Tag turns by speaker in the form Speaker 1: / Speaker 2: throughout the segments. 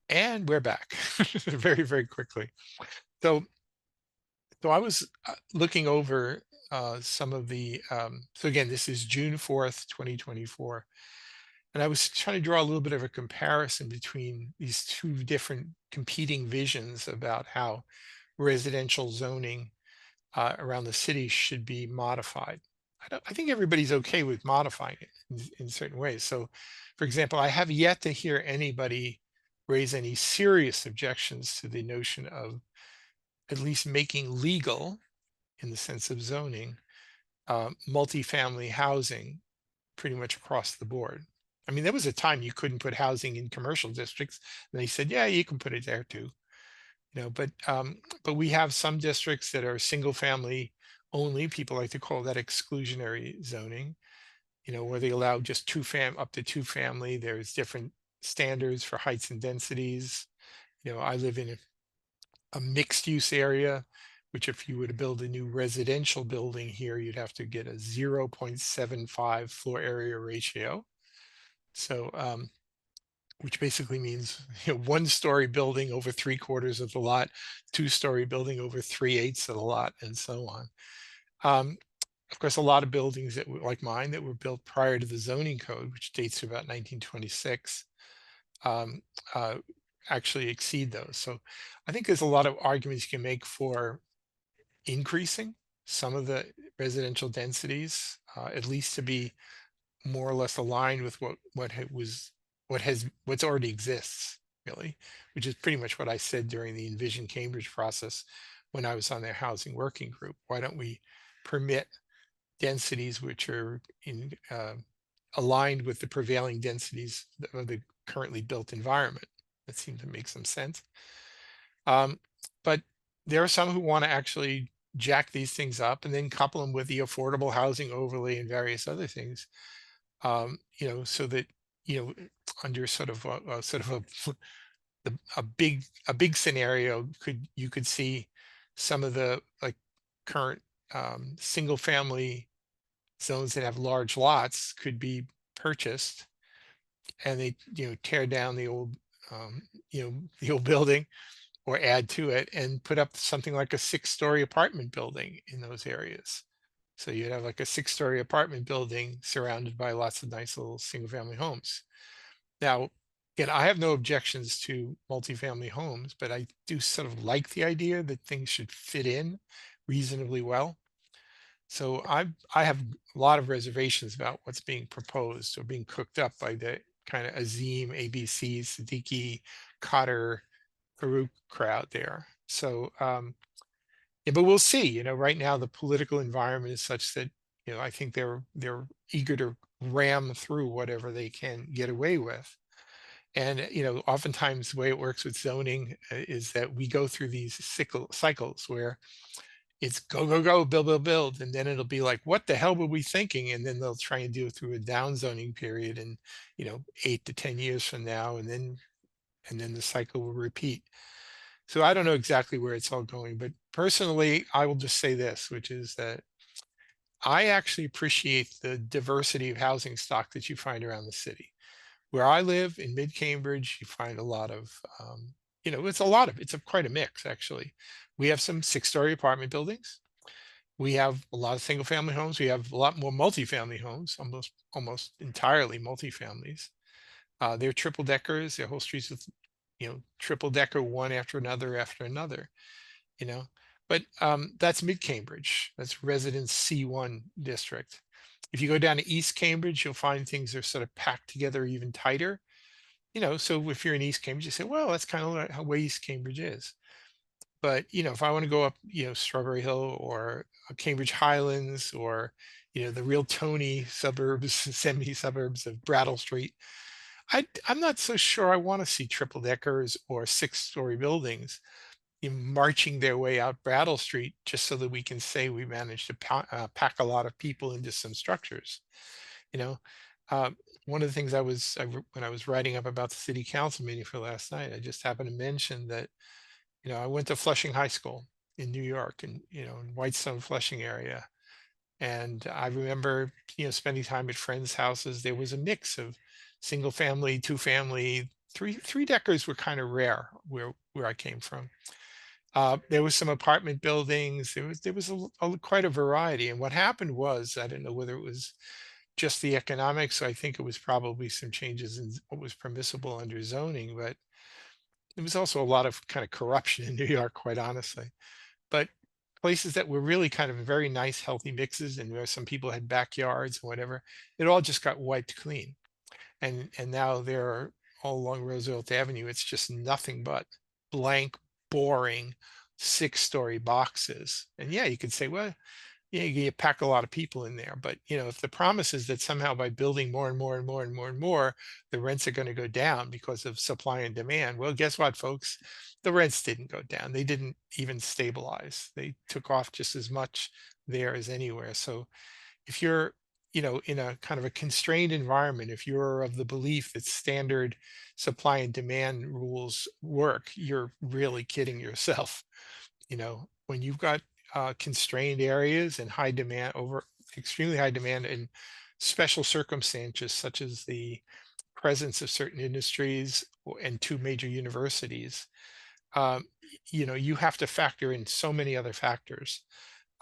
Speaker 1: And we're back very, very quickly. So, so I was looking over some of the, so again, this is June 4th, 2024. And I was trying to draw a little bit of a comparison between these two different competing visions about how residential zoning around the city should be modified. I think everybody's okay with modifying it in certain ways. So, for example, I have yet to hear anybody raise any serious objections to the notion of at least making legal, in the sense of zoning, multifamily housing pretty much across the board. I mean, there was a time you couldn't put housing in commercial districts, and they said, "Yeah, you can put it there too." But we have some districts that are single family only. People like to call that exclusionary zoning. Where they allow just up to two family. There's different standards for heights and densities. I live in a mixed use area, which if you were to build a new residential building here, you'd have to get a 0.75 floor area ratio. So, which basically means 1 story building over 3/4 of the lot, 2 story building over 3/8 of the lot, and so on. Um, of course, a lot of buildings like mine that were built prior to the zoning code, which dates to about 1926, um, uh, actually exceed those. So I think there's a lot of arguments you can make for increasing some of the residential densities, at least to be more or less aligned with what's already exists, really, which is pretty much what I said during the Envision Cambridge process when I was on their housing working group. Why don't we permit densities which are aligned with the prevailing densities of the currently built environment? That seemed to make some sense. Um, but there are some who want to actually jack these things up and then couple them with the affordable housing overlay and various other things, so that under sort of a big scenario, you could see some of the like current single family zones that have large lots could be purchased, and they tear down um, the old building or add to it and put up something like a 6-story apartment building in those areas. So you'd have like a 6-story apartment building surrounded by lots of nice little single family homes. Now, again, I have no objections to multifamily homes, but I do sort of like the idea that things should fit in reasonably well. So I have a lot of reservations about what's being proposed or being cooked up by the kind of Azim, ABC, Siddiqui, Cotter, Farouk crowd there. So yeah, but we'll see. Right now the political environment is such that I think they're eager to ram through whatever they can get away with. And oftentimes the way it works with zoning is that we go through these cycles where it's go go go build build build, and then it'll be like, what the hell were we thinking? And then they'll try and do it through a down zoning period, and 8 to 10 years from now, and then the cycle will repeat. So I don't know exactly where it's all going, but personally, I will just say this, which is that I actually appreciate the diversity of housing stock that you find around the city. Where I live in mid-Cambridge, you find a lot of, it's quite a mix, actually. We have some 6-story apartment buildings. We have a lot of single family homes. We have a lot more multifamily homes, almost entirely multifamilies. They're triple deckers. They're whole streets with, triple decker one after another, you know. But that's mid Cambridge. That's residence C1 district. If you go down to East Cambridge, you'll find things are sort of packed together even tighter. So if you're in East Cambridge, you say, well, that's kind of like how way East Cambridge is. But if I want to go up, Strawberry Hill or Cambridge Highlands or the real Tony suburbs, semi-suburbs of Brattle Street, I'm not so sure I want to see triple deckers or 6-story buildings marching their way out Brattle Street just so that we can say we managed to pack a lot of people into some structures. You know, uh, One of the things when I was writing up about the city council meeting for last night, I just happened to mention that I went to Flushing High School in New York, and in Whitestone, Flushing area. And I remember, spending time at friends' houses. There was a mix of single family, two family, three deckers were kind of rare where I came from. There was some apartment buildings. There was quite a variety. And what happened was, I don't know whether it was just the economics. I think it was probably some changes in what was permissible under zoning, but there was also a lot of kind of corruption in New York, quite honestly. But places that were really kind of very nice, healthy mixes, and where some people had backyards and whatever, it all just got wiped clean. And now they're all along Roosevelt Avenue. It's just nothing but blank, boring, six-story boxes. And yeah, you could say, well, yeah, you pack a lot of people in there. But if the promise is that somehow by building more and more and more and more and more, the rents are going to go down because of supply and demand. Well, guess what, folks? The rents didn't go down. They didn't even stabilize. They took off just as much there as anywhere. So if you're in a kind of a constrained environment, if you're of the belief that standard supply and demand rules work, you're really kidding yourself. When you've got constrained areas and high demand, over extremely high demand, and special circumstances such as the presence of certain industries and two major universities, you have to factor in so many other factors.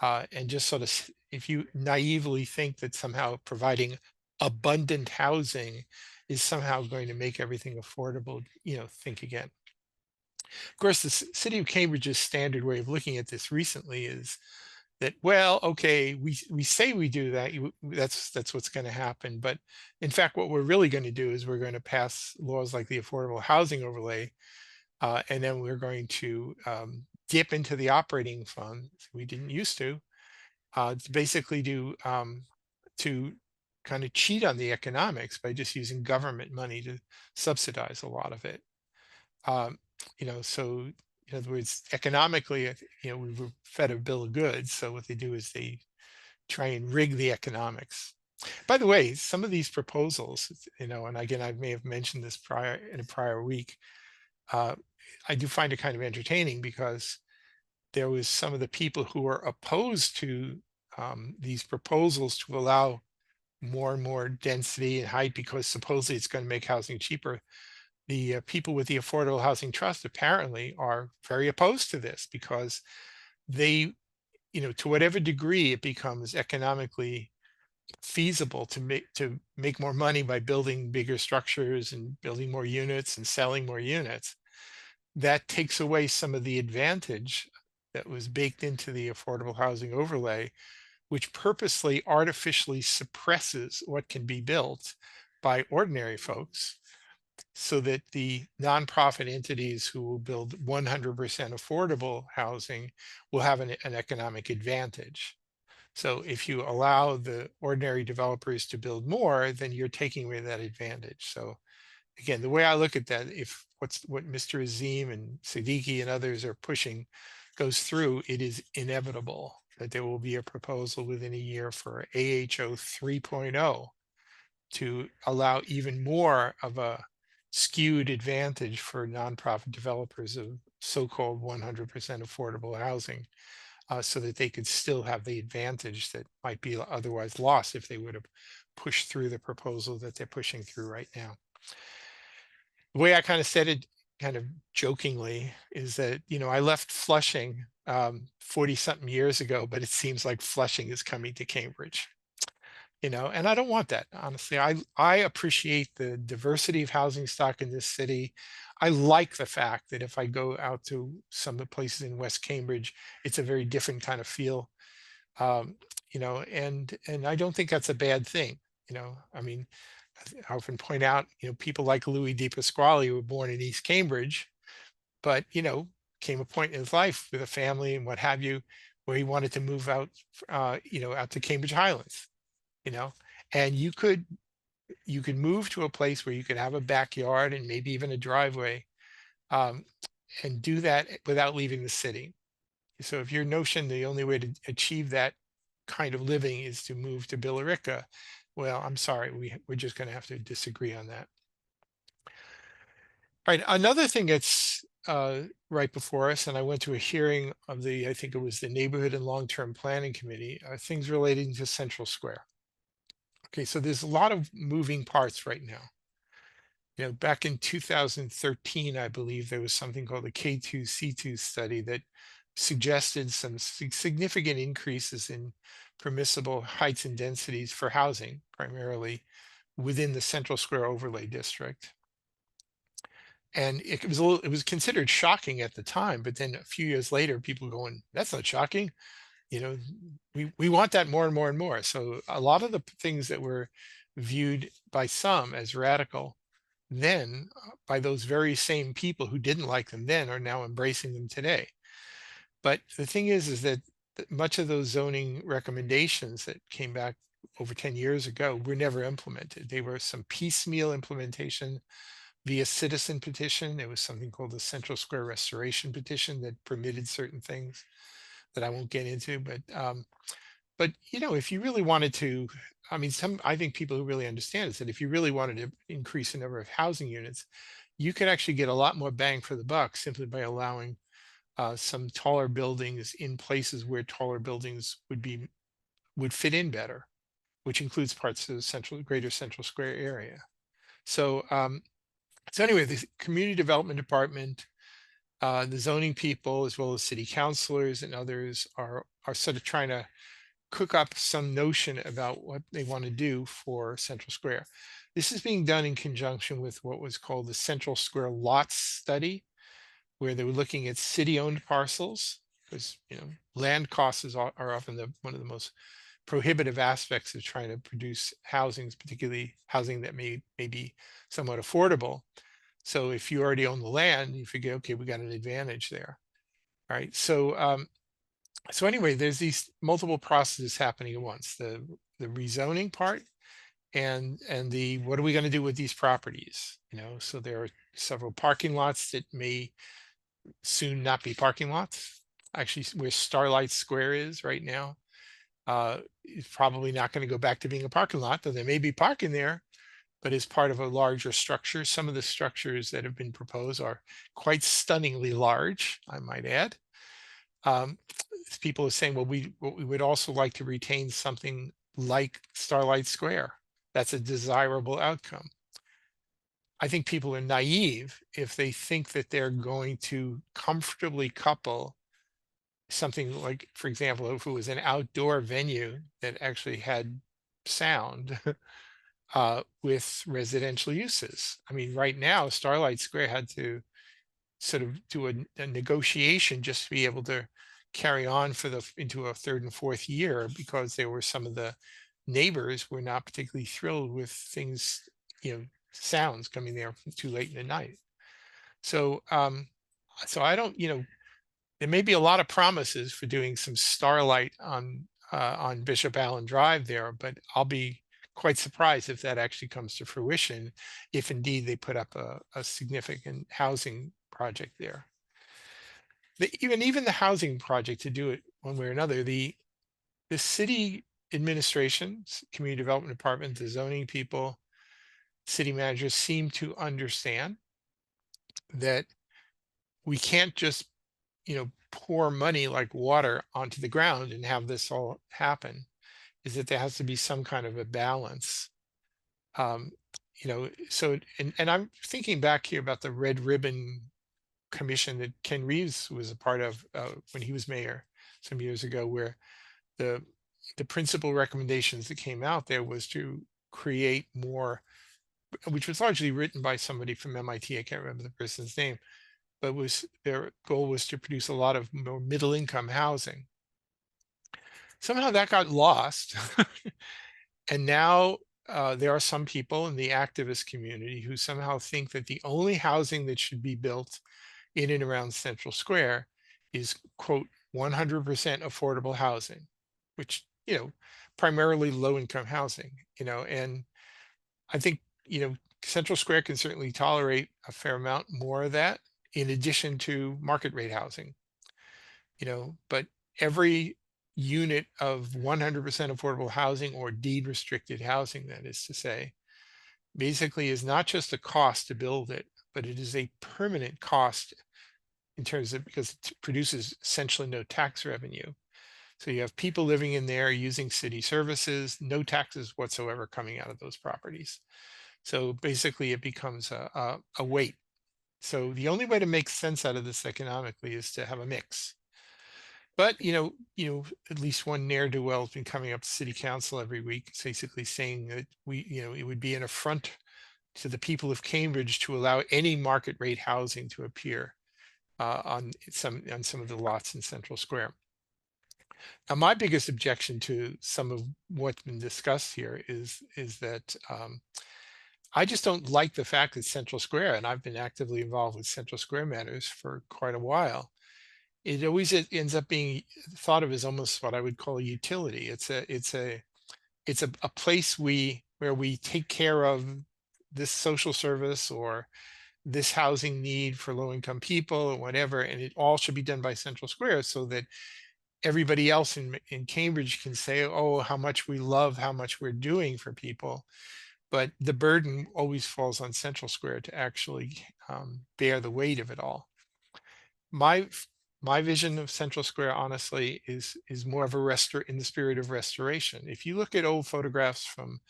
Speaker 1: And just sort of, if you naively think that somehow providing abundant housing is somehow going to make everything affordable, think again. Of course, the city of Cambridge's standard way of looking at this recently is that, well, okay, we say we do that, that's what's going to happen, but in fact, what we're really going to do is we're going to pass laws like the affordable housing overlay, and then we're going to dip into the operating fund we didn't used to basically to kind of cheat on the economics by just using government money to subsidize a lot of it. Um, so in other words, economically, we were fed a bill of goods. So what they do is they try and rig the economics. By the way, some of these proposals, and again, I may have mentioned this in a prior week. I do find it kind of entertaining because there was some of the people who were opposed to these proposals to allow more and more density and height because supposedly it's going to make housing cheaper. The people with the Affordable Housing Trust apparently are very opposed to this because they, to whatever degree it becomes economically feasible to make more money by building bigger structures and building more units and selling more units, that takes away some of the advantage that was baked into the affordable housing overlay, which purposely artificially suppresses what can be built by ordinary folks so that the nonprofit entities who will build 100% affordable housing will have an economic advantage. So if you allow the ordinary developers to build more, then you're taking away that advantage. So again, the way I look at that, if what Mr. Azim and Siddiqui and others are pushing goes through, it is inevitable that there will be a proposal within a year for AHO 3.0 to allow even more of a skewed advantage for nonprofit developers of so-called 100% affordable housing, so that they could still have the advantage that might be otherwise lost if they would have pushed through the proposal that they're pushing through right now. The way I kind of said it kind of jokingly is that, I left Flushing 40 something years ago, but it seems like Flushing is coming to Cambridge. And I don't want that, honestly. I appreciate the diversity of housing stock in this city. I like the fact that if I go out to some of the places in West Cambridge, it's a very different kind of feel. And I don't think that's a bad thing. I mean, I often point out, people like Louis DePasquale who were born in East Cambridge, but came a point in his life with a family and what have you, where he wanted to move out, out to Cambridge Highlands. And you could move to a place where you could have a backyard and maybe even a driveway, um, and do that without leaving the city. So if your notion the only way to achieve that kind of living is to move to Billerica, well, I'm sorry, we're just going to have to disagree on that. All right, another thing that's right before us, and I went to a hearing of I think it was the Neighborhood and Long-Term Planning Committee, things relating to Central Square. Okay, so there's a lot of moving parts right now. Back in 2013, I believe there was something called the K2C2 study that suggested some significant increases in permissible heights and densities for housing, primarily within the Central Square overlay district. And it was considered shocking at the time, but then a few years later, people going, "That's not shocking. You know, we want that more and more and more." So a lot of the things that were viewed by some as radical then, by those very same people who didn't like them then, are now embracing them today. But the thing is that much of those zoning recommendations that came back over 10 years ago were never implemented. They were some piecemeal implementation via citizen petition. There was something called the Central Square Restoration Petition that permitted certain things that I won't get into. But if you really wanted to, I mean, I think people who really understand is that if you really wanted to increase the number of housing units, you could actually get a lot more bang for the buck simply by allowing some taller buildings in places where taller buildings would fit in better, which includes parts of the greater Central Square area. So anyway, the community development department, the zoning people, as well as city councilors and others, are sort of trying to cook up some notion about what they want to do for Central Square. This is being done in conjunction with what was called the Central Square Lots Study, where they were looking at city-owned parcels, because land costs are often one of the most prohibitive aspects of trying to produce housing, particularly housing that may be somewhat affordable. So if you already own the land, you figure, okay, we got an advantage there, right? So anyway, there's these multiple processes happening at once: the rezoning part, and the what are we going to do with these properties? So there are several parking lots that may soon not be parking lots. Actually, where Starlight Square is right now, it's probably not going to go back to being a parking lot, though there may be parking there, but as part of a larger structure. Some of the structures that have been proposed are quite stunningly large, I might add. People are saying, well, we would also like to retain something like Starlight Square. That's a desirable outcome. I think people are naive if they think that they're going to comfortably couple something like, for example, if it was an outdoor venue that actually had sound with residential uses. I mean, right now, Starlight Square had to sort of do a negotiation just to be able to carry on into a third and fourth year, because there were some of the neighbors were not particularly thrilled with things, sounds coming there too late in the night. So I don't, there may be a lot of promises for doing some starlight on Bishop Allen Drive there, but I'll be quite surprised if that actually comes to fruition, if indeed they put up a significant housing project there. Even the housing project, to do it one way or another, the city administration, community development department, the zoning people, city managers seem to understand that we can't just pour money like water onto the ground and have this all happen. Is that there has to be some kind of a balance. So and I'm thinking back here about the Red Ribbon Commission that Ken Reeves was a part of when he was mayor some years ago, where the principal recommendations that came out there was to create more, which was largely written by somebody from MIT. I can't remember the person's name, but their goal was to produce a lot of more middle income housing. Somehow that got lost. And now there are some people in the activist community who somehow think that the only housing that should be built in and around Central Square is, quote, 100% affordable housing, which, primarily low income housing, and I think, Central Square can certainly tolerate a fair amount more of that in addition to market rate housing, but every unit of 100% affordable housing, or deed restricted housing, that is to say, basically is not just a cost to build it, but it is a permanent cost in terms of, because it produces essentially no tax revenue. So you have people living in there using city services, no taxes whatsoever coming out of those properties. So basically it becomes a weight. So the only way to make sense out of this economically is to have a mix. But at least one ne'er do well has been coming up to city council every week, basically saying that it would be an affront to the people of Cambridge to allow any market rate housing to appear on some of the lots in Central Square. Now, my biggest objection to some of what's been discussed here is that I just don't like the fact that Central Square, and I've been actively involved with Central Square matters for quite a while. It always ends up being thought of as almost what I would call a utility. It's a place where we take care of this social service or this housing need for low income people or whatever, and it all should be done by Central Square so that everybody else in Cambridge can say, oh, how much we love how much we're doing for people. But the burden always falls on Central Square to actually bear the weight of it all. My my vision of Central Square, honestly, is more of in the spirit of restoration. If you look at old photographs from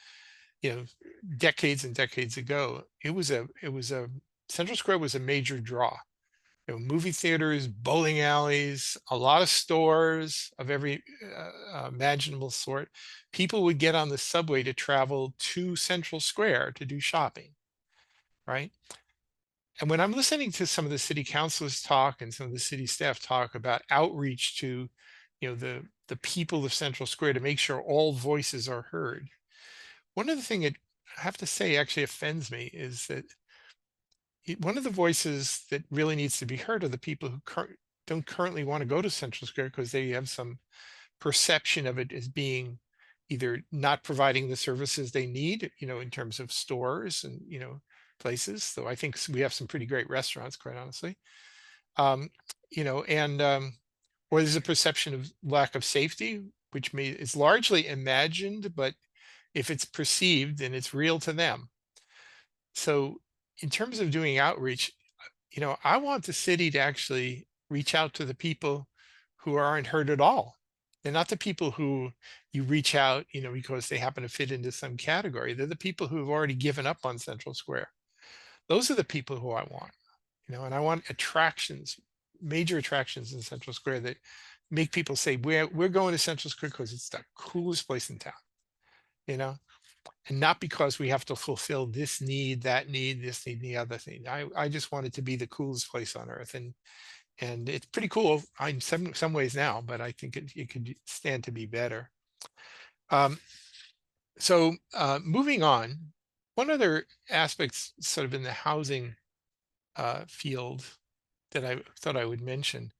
Speaker 1: you know decades and decades ago, it was a Central Square was a major draw. Movie theaters, bowling alleys, a lot of stores of every imaginable sort. People would get on the subway to travel to Central Square to do shopping, right? And when I'm listening to some of the city councilors talk and some of the city staff talk about outreach to, the people of Central Square to make sure all voices are heard, one of the things that I have to say actually offends me is that one of the voices that really needs to be heard are the people who don't currently want to go to Central Square because they have some perception of it as being either not providing the services they need, in terms of stores and, places. So I think we have some pretty great restaurants, quite honestly. Um, and or there's a perception of lack of safety, which is largely imagined, but if it's perceived, then it's real to them. So in terms of doing outreach, I want the city to actually reach out to the people who aren't heard at all. They're not the people who you reach out, because they happen to fit into some category. They're the people who have already given up on Central Square. Those are the people who I want, and I want attractions, major attractions in Central Square that make people say, we're going to Central Square because it's the coolest place in town, you know, and not because we have to fulfill this need, that need, this need, the other thing. I just want it to be the coolest place on earth. And it's pretty cool in some ways now, but I think it could stand to be better. So moving on, one other aspect sort of in the housing field that I thought I would mention.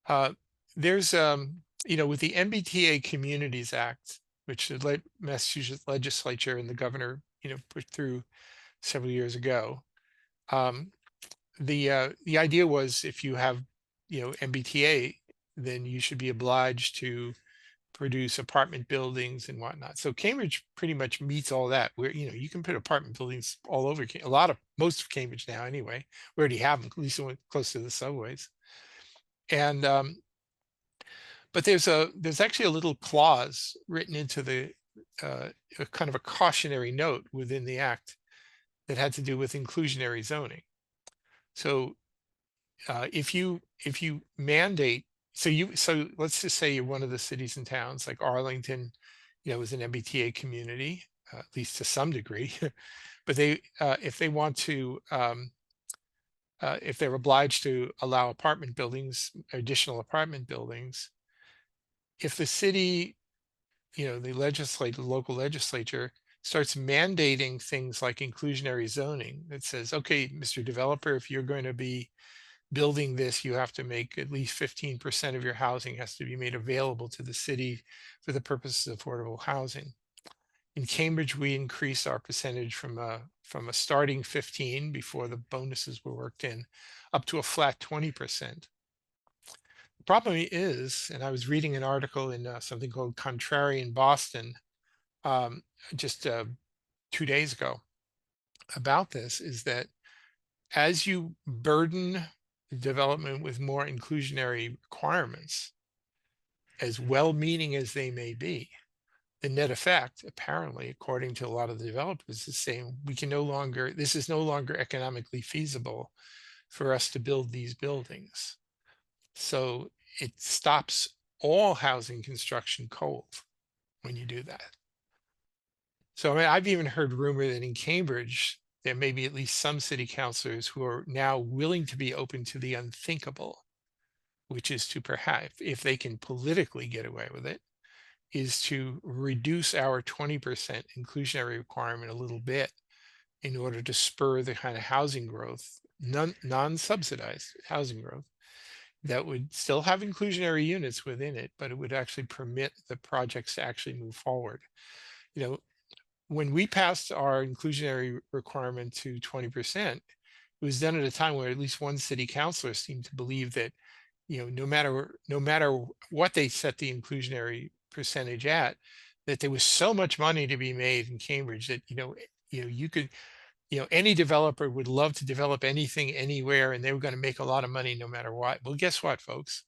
Speaker 1: Uh, there's, with the MBTA Communities Act, which the Massachusetts legislature and the governor, put through several years ago. The idea was if you have, MBTA, then you should be obliged to produce apartment buildings and whatnot. So Cambridge pretty much meets all that. Where you can put apartment buildings all over most of Cambridge now anyway. We already have them, at least close to the subways. And but there's actually a little clause written into a kind of a cautionary note within the act that had to do with inclusionary zoning. So if you mandate, so let's just say you're one of the cities and towns like Arlington, is an MBTA community, at least to some degree, but if they want to, if they're obliged to allow apartment buildings, additional apartment buildings, if the city, the local legislature starts mandating things like inclusionary zoning that says, okay, Mr. Developer, if you're going to be building this, you have to make at least 15% of your housing has to be made available to the city for the purposes of affordable housing. In Cambridge, we increased our percentage from a starting 15 before the bonuses were worked in, up to a flat 20%. The problem is, and I was reading an article in something called Contrarian Boston just 2 days ago about this, is that as you burden development with more inclusionary requirements, as well-meaning as they may be, the net effect, apparently, according to a lot of the developers, is saying we can no longer, this is no longer economically feasible for us to build these buildings. So it stops all housing construction cold when you do that. So I mean, I've even heard rumor that in Cambridge, there may be at least some city councilors who are now willing to be open to the unthinkable, which is to perhaps, if they can politically get away with it, is to reduce our 20% inclusionary requirement a little bit in order to spur the kind of housing growth, non-subsidized housing growth that would still have inclusionary units within it, but it would actually permit the projects to actually move forward. You know, when we passed our inclusionary requirement to 20%, it was done at a time where at least one city councilor seemed to believe that, no matter what they set the inclusionary percentage at, that there was so much money to be made in Cambridge that, you could, any developer would love to develop anything anywhere, and they were going to make a lot of money no matter what. Well, guess what, folks?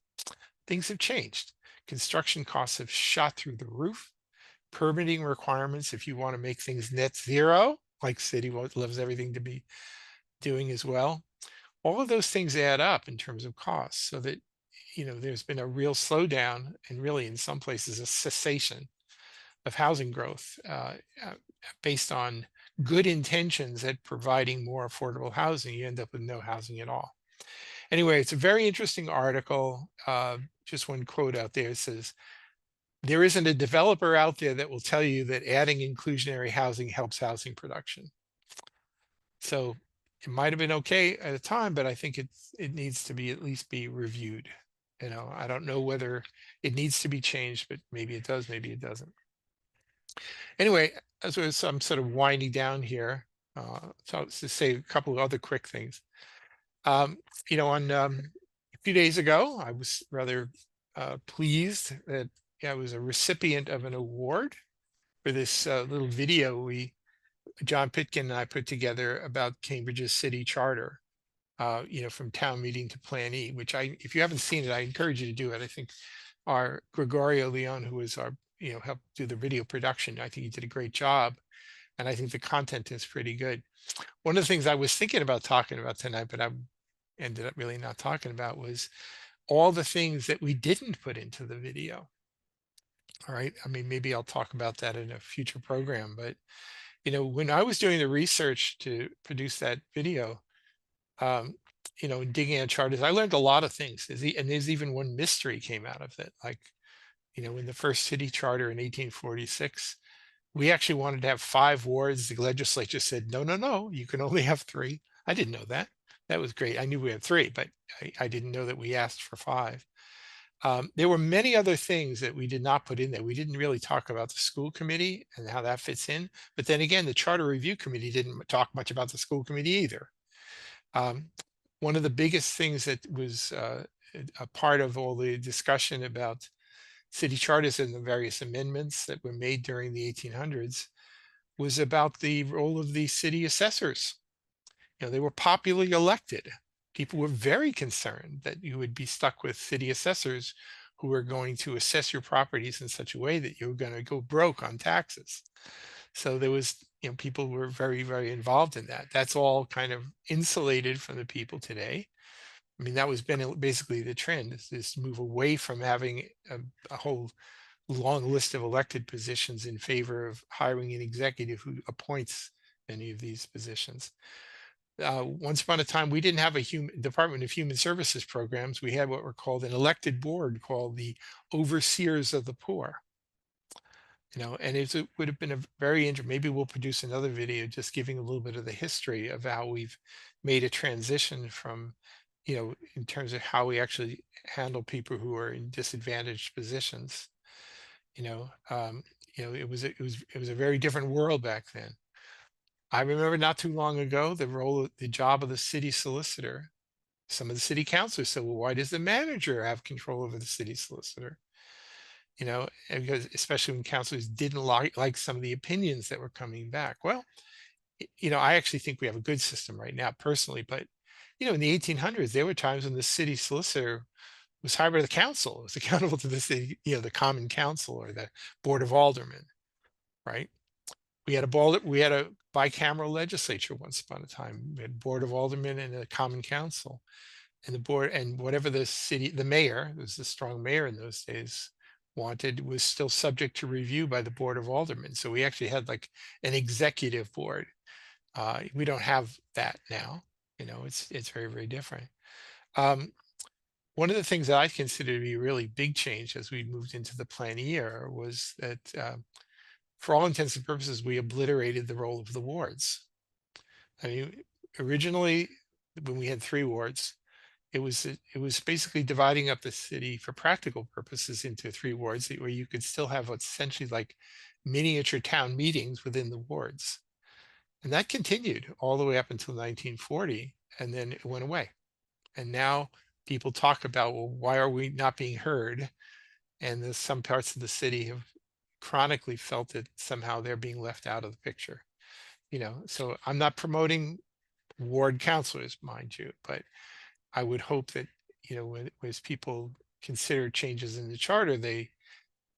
Speaker 1: Things have changed. Construction costs have shot through the roof. Permitting requirements, if you want to make things net zero, like city loves everything to be doing as well, all of those things add up in terms of costs, so that there's been a real slowdown, and really in some places a cessation of housing growth, based on good intentions at providing more affordable housing. You end up with no housing at all. Anyway, it's a very interesting article. Just one quote out there. It says, there isn't a developer out there that will tell you that adding inclusionary housing helps housing production. So it might have been okay at a time, but I think it needs to be at least be reviewed. I don't know whether it needs to be changed, but maybe it does, maybe it doesn't. Anyway, as I'm sort of winding down here, so to say a couple of other quick things. On a few days ago, I was rather pleased that I was a recipient of an award for this little video John Pitkin and I put together about Cambridge's city charter, from town meeting to Plan E, which if you haven't seen it, I encourage you to do it. I think our Gregorio Leon, who was our, helped do the video production, I think he did a great job. And I think the content is pretty good. One of the things I was thinking about talking about tonight, but I ended up really not talking about, was all the things that we didn't put into the video. All right. I mean, maybe I'll talk about that in a future program, but when I was doing the research to produce that video, digging at charters, I learned a lot of things. And there's even one mystery came out of it. Like, in the first city charter in 1846, we actually wanted to have 5 wards. The legislature said, no, no, no, you can only have 3. I didn't know that. That was great. I knew we had 3, but I didn't know that we asked for 5. There were many other things that we did not put in there. We didn't really talk about the school committee and how that fits in. But then again, the charter review committee didn't talk much about the school committee either. One of the biggest things that was a part of all the discussion about city charters and the various amendments that were made during the 1800s was about the role of the city assessors. They were popularly elected. People were very concerned that you would be stuck with city assessors who were going to assess your properties in such a way that you were going to go broke on taxes. So there was, people were very, very involved in that. That's all kind of insulated from the people today. I mean, that was basically the trend, is to move away from having a whole long list of elected positions in favor of hiring an executive who appoints any of these positions. Once upon a time, we didn't have a Department of Human Services programs. We had what were called an elected board called the Overseers of the Poor. And it would have been a very interesting, maybe we'll produce another video just giving a little bit of the history of how we've made a transition from, in terms of how we actually handle people who are in disadvantaged positions. It was a very different world back then. I remember not too long ago, the job of the city solicitor. Some of the city councilors said, well, why does the manager have control over the city solicitor? And because especially when councilors didn't like some of the opinions that were coming back. Well, I actually think we have a good system right now personally, but in the 1800s, there were times when the city solicitor was hired by the council, was accountable to the city, the common council or the board of aldermen. right? We had a bicameral legislature once upon a time. We had board of aldermen and a common council, and the board, and whatever the mayor, there was a strong mayor in those days, wanted was still subject to review by the board of aldermen. So we actually had like an executive board. We don't have that now. It's very, very different. Um, One of the things that I consider to be a really big change as we moved into the plan era was that, for all intents and purposes, we obliterated the role of the wards. I mean, originally, when we had 3 wards, it was basically dividing up the city for practical purposes into 3 wards where you could still have what's essentially like miniature town meetings within the wards. And that continued all the way up until 1940, and then it went away. And now people talk about, well, why are we not being heard? And there's some parts of the city have chronically felt that somehow they're being left out of the picture. So I'm not promoting ward counselors, mind you, but I would hope that, as people consider changes in the charter, they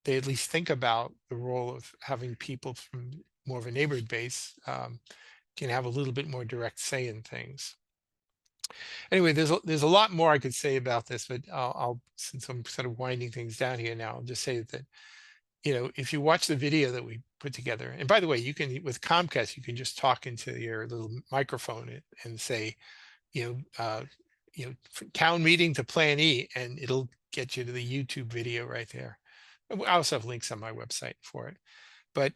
Speaker 1: at least think about the role of having people from more of a neighborhood base, can have a little bit more direct say in things. Anyway, there's a lot more I could say about this, but since I'm sort of winding things down here now, I'll just say that, if you watch the video that we put together, and by the way, you can, with Comcast, you can just talk into your little microphone and say, town meeting to Plan E, and it'll get you to the YouTube video right there. I also have links on my website for it. But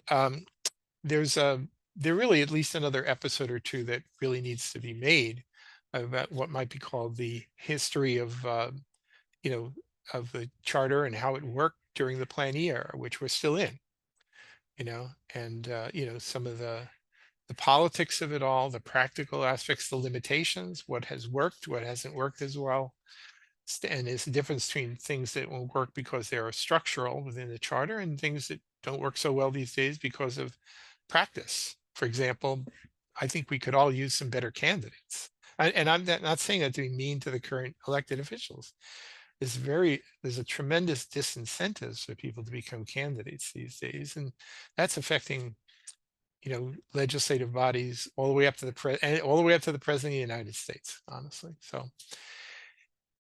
Speaker 1: there's there really at least another episode or two that really needs to be made about what might be called the history of you know of the charter and how it worked during the Plan E era, which we're still in. And some of the politics of it all, the practical aspects, the limitations, what has worked, what hasn't worked as well, and there's a difference between things that won't work because they are structural within the charter and things that don't work so well these days because of practice. For example, I think we could all use some better candidates. And I'm not saying that to be mean to the current elected officials. There's a tremendous disincentives for people to become candidates these days, and that's affecting legislative bodies all the way up to and all the way up to the president of the United States, honestly. So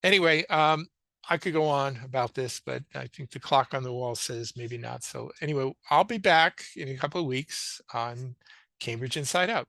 Speaker 1: anyway, I could go on about this, but I think the clock on the wall says maybe not. So anyway, I'll be back in a couple of weeks on Cambridge Inside Out.